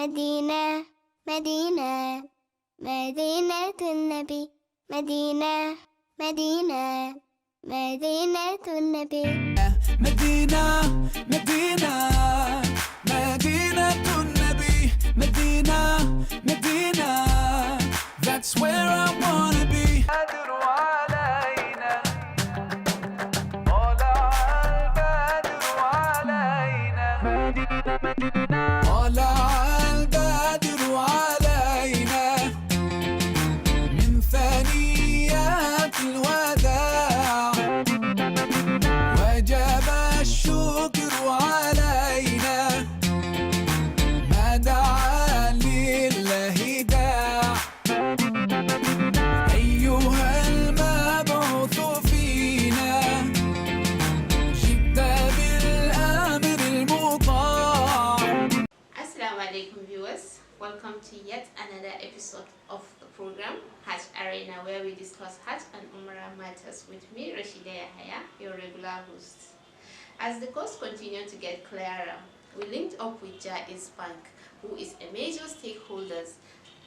مدينة مدينة مدينة النبي مدينة مدينة مدينة النبي مدينة مدينة مدينة النبي مدينة مدينة That's where I wanna be بدر علينا طلع البدر علينا مدينة مدينة طلع البدر علينا من ثنيات الوداع وجب الشكر علينا ما دعا لله داع أيها المبعوث فينا جئت بالأمر المطاع. Assalamu alaikum viewers, welcome to yet another episode of the program Hajj Arena, where we discuss Hajj and Umrah matters with me, Rashida Yahaya, your regular host. As the course continued to get clearer, we linked up with JAIZ Bank, who is a major stakeholder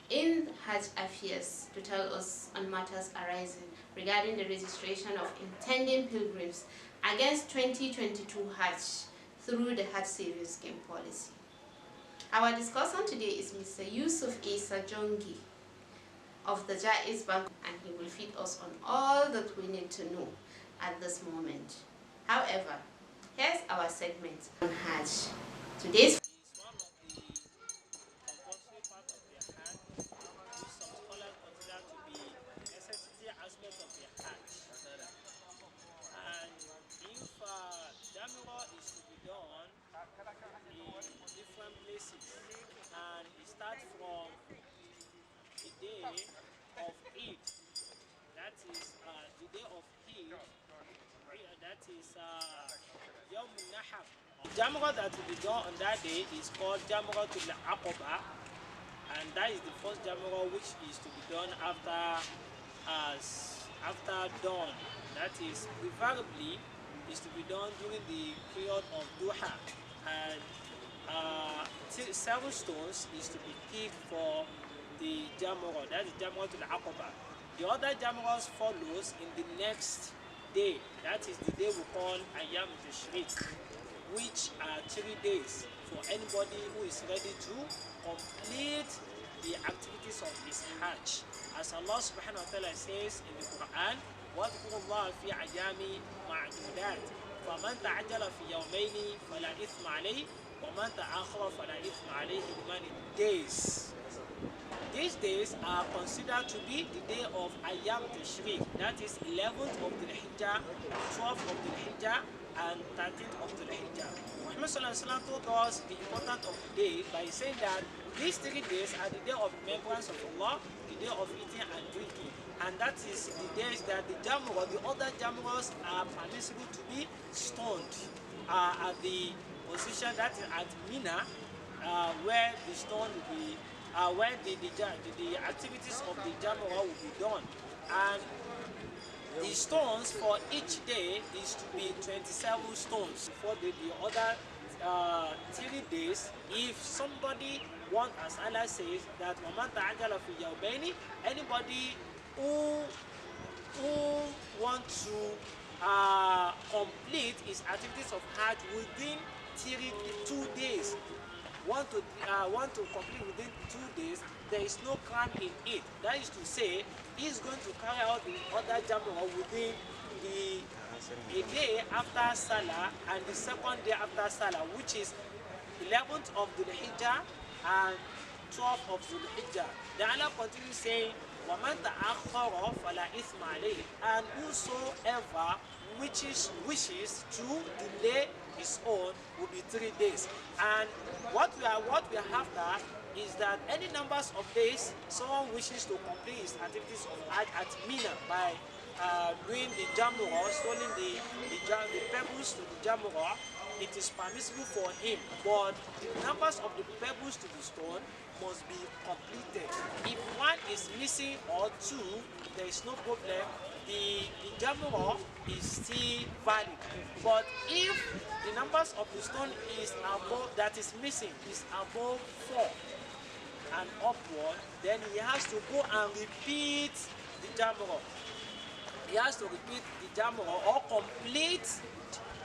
in Hajj affairs, to tell us on matters arising regarding the registration of intending pilgrims against 2022 Hajj through the Hajj Savings Scheme policy. Our discussant today is Mr. Isha of the JAIZ Bank, and he will feed us on all that we need to know at this moment. However, here's our segment on Hajj. Today's Is one of the compulsory part of their Hajj, which some scholars consider to be necessity aspect of their Hajj. And if Jamura is to be done in different places, and it starts from the day of Eid, that is the day of Eid, that is Yawm al-Nahar. Jamura that will be done on that day is called Jamura to the Aqaba, and that is the first Jamura which is to be done after dawn. That is preferably is to be done during the period of Duha, and 7 stones is to be kicked for the Jamura. That is Jamura to the Aqaba. The other Jamuras follows in the next day. That is the day we call Ayyam Tashriq, which are 3 days for anybody who is ready to complete the activities of his Hajj. As Allah subhanahu wa ta'ala says in the Quran, وَاذْكُرُوا اللَّهَ فِي أَيَّامٍ مَعْدُودَاتٍ فَمَنْ تَعَجَّلَ فِي يَوْمَيْنِ فَلَا إِثْمَ عَلَيْهِ وَمَنْ تَأَخَّرَ فَلَا إِثْمَ عَلَيْهِ لِمَنِ days. These days are considered to be the day of Ayyam Tashriq, that is 11th of the Hijjah, 12th of the Hijjah, and 13th of the Hijjah. Muhammad sallallahu alaihi wasallam told us the importance of the day by saying that these 3 days are the day of remembrance of Allah, the day of eating and drinking, and that is the days that the Jamura, the other Jamuras, are permissible to be stoned at the position that is at Mina, where the stone will be, where the activities of the Jamura will be done. And the stones for each day is to be 27 stones. For the other 3 days, if somebody wants, as Allah says, that وَمَنْ تَعَجَّلَ فِي يَوْمَيْنِ, anybody who wants to complete his activities of Hajj within 2 days, want to complete within 2 days, there is no crime in it. That is to say, he is going to carry out the other Jamura within a day after Salah and the 2nd day after Salah, which is 11th of the Hijjah and 12th of the Hijjah. Then Allah continues saying, وَمَنْ تَأَخَّرَ فَلَا إِثْمَ عَلَيْهِ, and whosoever wishes to delay his own will be 3 days. And what we are after is that any numbers of days someone wishes to complete his activities of Hajj at Mina by doing the Jamura, stoning the pebbles to the Jamura, it is permissible for him, but the numbers of the pebbles to the stone must be completed. If one is missing or 2, there is no problem. The Jamura is still valid. But if the numbers of the stone is above, that is missing, is above 4, and upward, then he has to go and repeat the Jamra. He has to repeat the Jamra or complete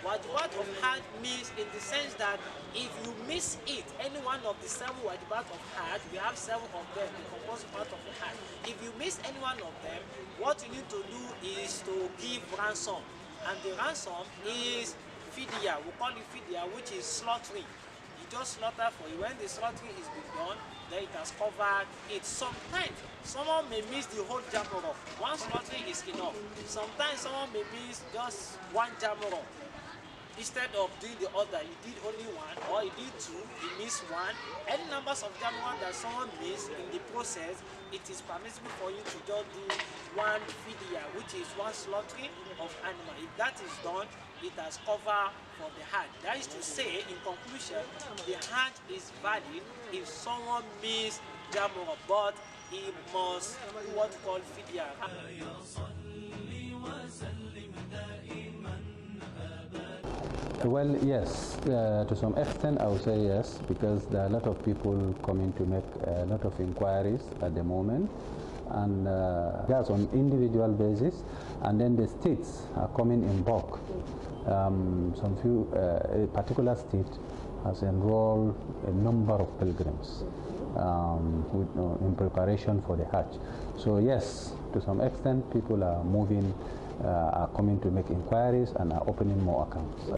wajibat of Hajj means, in the sense that if you miss it, any one of the 7 wajibat of Hajj, we have 7 of them, the composite part of the Hajj. If you miss any one of them, what you need to do is to give ransom, and the ransom is fidya. We call it fidya, which is slaughtering. You just slaughter for you. When the slaughtering is been done, then it has covered it. Sometimes someone may miss the whole Jamra. One slaughtering is enough. Sometimes someone may miss just 1 Jamra. Instead of doing the other, he did only 1, or he did 2, he missed 1. Any numbers of Jamra that someone missed in the process, it is permissible for you to just do 1 fidya, which is 1 slaughtering of animal. If that is done, it has covered for the Hajj. That is to say, in conclusion, the Hajj is valid if someone missed Jamra, but he must do what we call fidya. Well, yes, to some extent I would say yes, because there are a lot of people coming to make a lot of inquiries at the moment, and that's on individual basis, and then the states are coming in bulk. A particular state has enrolled a number of pilgrims in preparation for the Hajj. So yes, to some extent people are moving, are coming to make inquiries and are opening more accounts.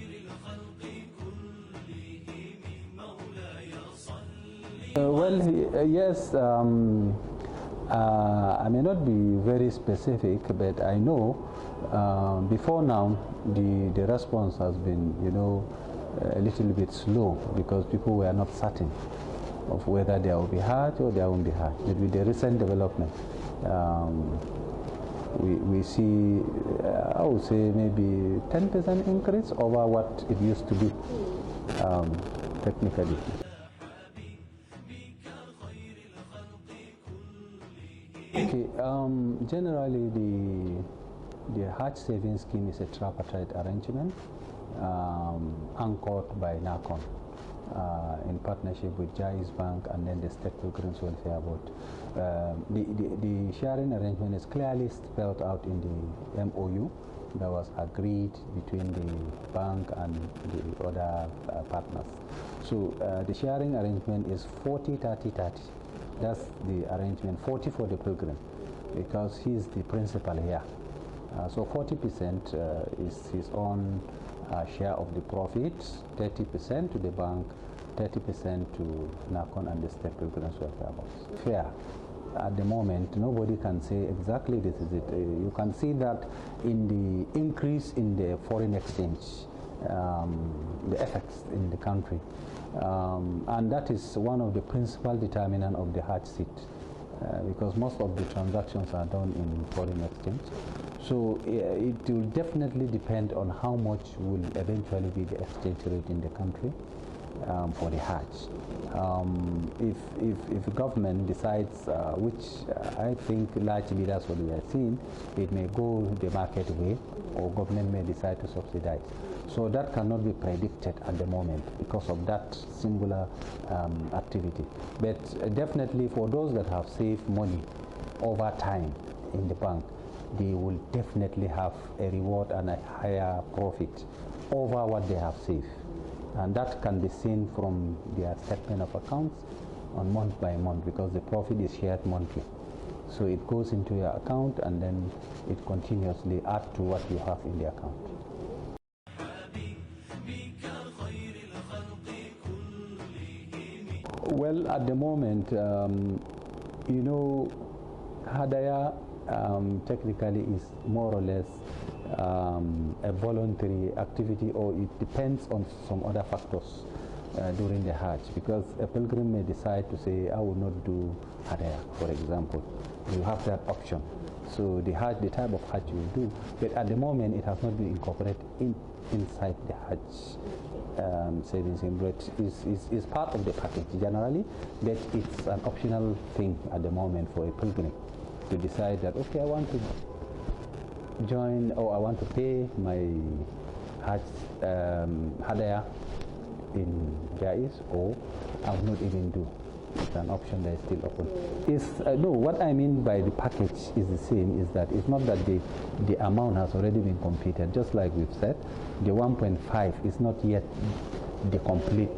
Yes, I may not be very specific, but I know before now the response has been, a little bit slow, because people were not certain of whether there will be Hajj or there won't be Hajj. But with the recent development, we see, I would say maybe 10% increase over what it used to be technically. Okay, generally the Hajj savings scheme is a tripartite arrangement anchored by NACON in partnership with JAIZ Bank and then the State Pilgrims Welfare Board. The sharing arrangement is clearly spelled out in the MOU that was agreed between the bank and the other partners. So the sharing arrangement is 40-30-30. That's the arrangement, 40 for the pilgrim, because he's the principal here. So 40% is his own share of the profits, 30% to the bank, 30% to NACON and the State Pilgrims Welfare Board. Fair. At the moment, nobody can say exactly this is it. You can see that in the increase in the foreign exchange, the effects in the country. And that is one of the principal determinants of the Hajj seat, because most of the transactions are done in foreign exchange. So it will definitely depend on how much will eventually be the exchange rate in the country for the Hajj. If the government decides, which I think largely that's what we are seeing, it may go the market way, or government may decide to subsidize. So that cannot be predicted at the moment because of that singular activity. But definitely for those that have saved money over time in the bank, they will definitely have a reward and a higher profit over what they have saved. And that can be seen from their statement of accounts on month by month, because the profit is shared monthly. So it goes into your account and then it continuously adds to what you have in the account. Well, at the moment, Hadaya technically is more or less a voluntary activity, or it depends on some other factors during the Hajj, because a pilgrim may decide to say, I will not do Hadaya, for example. You have that option. So the Hajj, the type of Hajj you will do, but at the moment it has not been incorporated inside the Hajj savings scheme, but is part of the package generally, but it's an optional thing at the moment for a pilgrim to decide that, okay, I want to join, or I want to pay my Hajj Hadaya in JAIZ, or I will not even do. It's an option that is still open. No, what I mean by the package is the same, is that it's not that the amount has already been completed. Just like we've said, the 1.5 is not yet the complete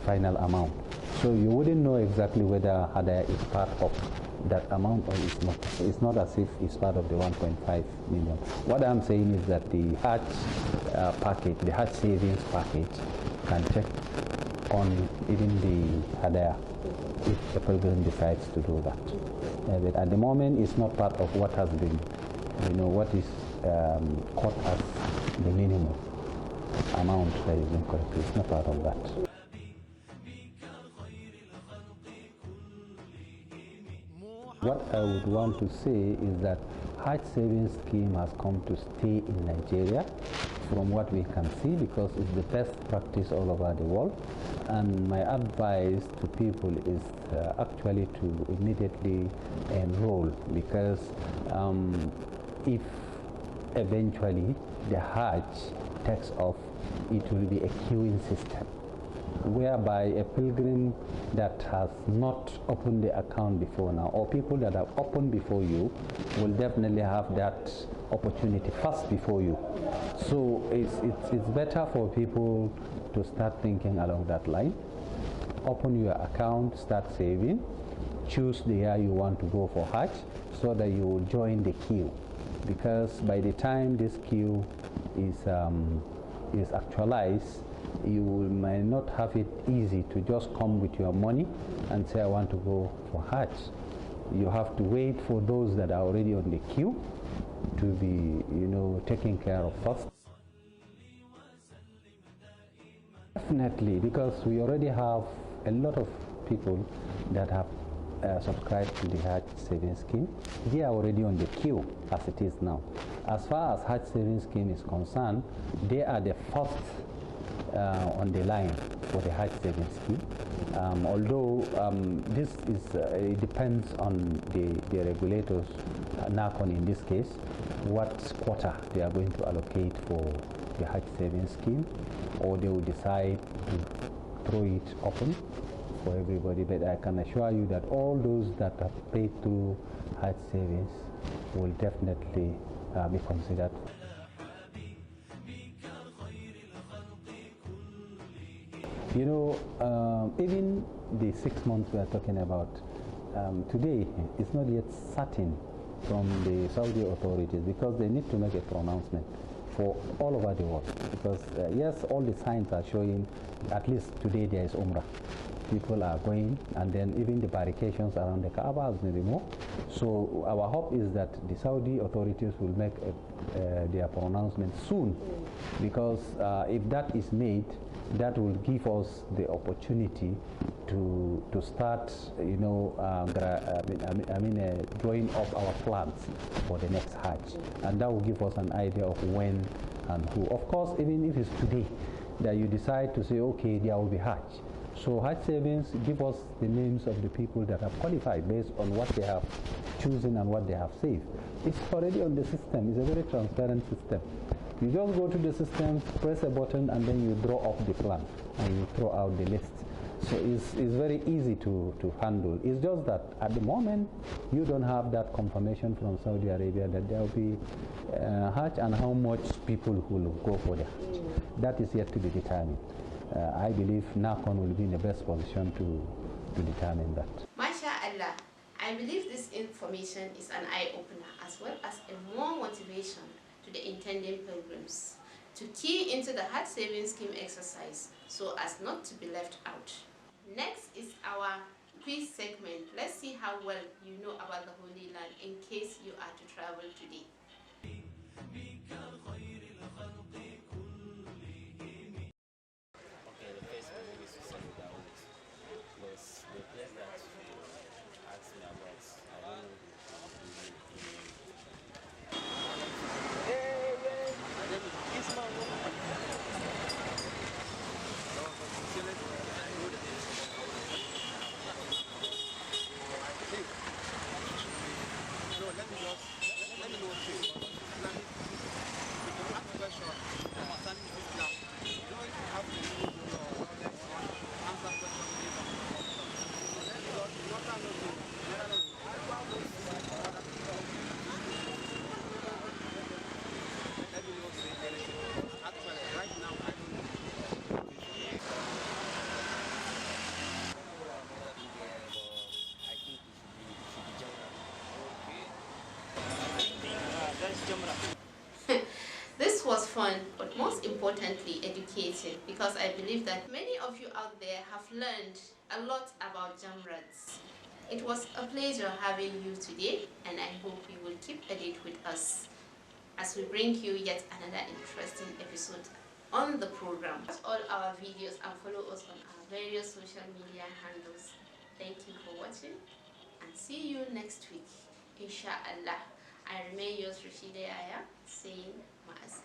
final amount. So you wouldn't know exactly whether HAJJ is part of that amount or it's not. It's not as if it's part of the 1.5 million. What I'm saying is that the HAJJ package, the HAJJ savings package, can check on even the HAJJ if the pilgrim decides to do that. But at the moment, it's not part of what has been, what is caught as the minimum amount that is incorrect. It's not part of that. What I would want to say is that HAJJ savings scheme has come to stay in Nigeria from what we can see, because it's the best practice all over the world. And my advice to people is actually to immediately enroll, because if eventually the HAJJ takes off, it will be a queuing system, whereby a pilgrim that has not opened the account before now, or people that have opened before you, will definitely have that opportunity first before you. So it's better for people to start thinking along that line. Open your account, start saving, choose the year you want to go for HAJJ, so that you will join the queue. Because by the time this queue is actualized, you might not have it easy to just come with your money and say, I want to go for HAJJ. You have to wait for those that are already on the queue to be, taken care of first. Definitely, because we already have a lot of people that have subscribed to the HAJJ savings scheme. They are already on the queue as it is now. As far as HAJJ savings scheme is concerned, they are the first on the line for the HAJJ savings scheme. Although this is it depends on the regulators, NACON in this case, what quota they are going to allocate for the HAJJ savings scheme, or they will decide to throw it open for everybody. But I can assure you that all those that have paid through HAJJ savings will definitely be considered. Even the 6 months we are talking about, today it's not yet certain from the Saudi authorities, because they need to make a pronouncement for all over the world. Because yes, all the signs are showing, at least today there is Umrah. People are going, and then even the barricades around the Kaaba has been removed. So our hope is that the Saudi authorities will make their pronouncement soon, because if that is made, that will give us the opportunity to start, drawing up our plans for the next HAJJ, and that will give us an idea of when and who. Of course, even if it's today that you decide to say, okay, there will be HAJJ. So HAJJ savings give us the names of the people that have qualified based on what they have chosen and what they have saved. It's already on the system. It's a very transparent system. You just go to the system, press a button, and then you draw up the plan and you throw out the list. So it's very easy to handle. It's just that at the moment you don't have that confirmation from Saudi Arabia that there will be HAJJ and how much people will go for the HAJJ. That is yet to be determined. I believe NACON will be in the best position to determine that. MashaAllah, I believe this information is an eye-opener as well as a more motivation to the intending pilgrims to key into the HAJJ savings scheme exercise so as not to be left out. Next is our quiz segment. Let's see how well you know about the Holy Land in case you are to travel today. importantly, educating, because I believe that many of you out there have learned a lot about Jamrats. It was a pleasure having you today, and I hope you will keep at it with us as we bring you yet another interesting episode on the program. Watch all our videos and follow us on our various social media handles. Thank you for watching, and see you next week, inshallah. I remain yours, Rashida Aya, saying ma'as.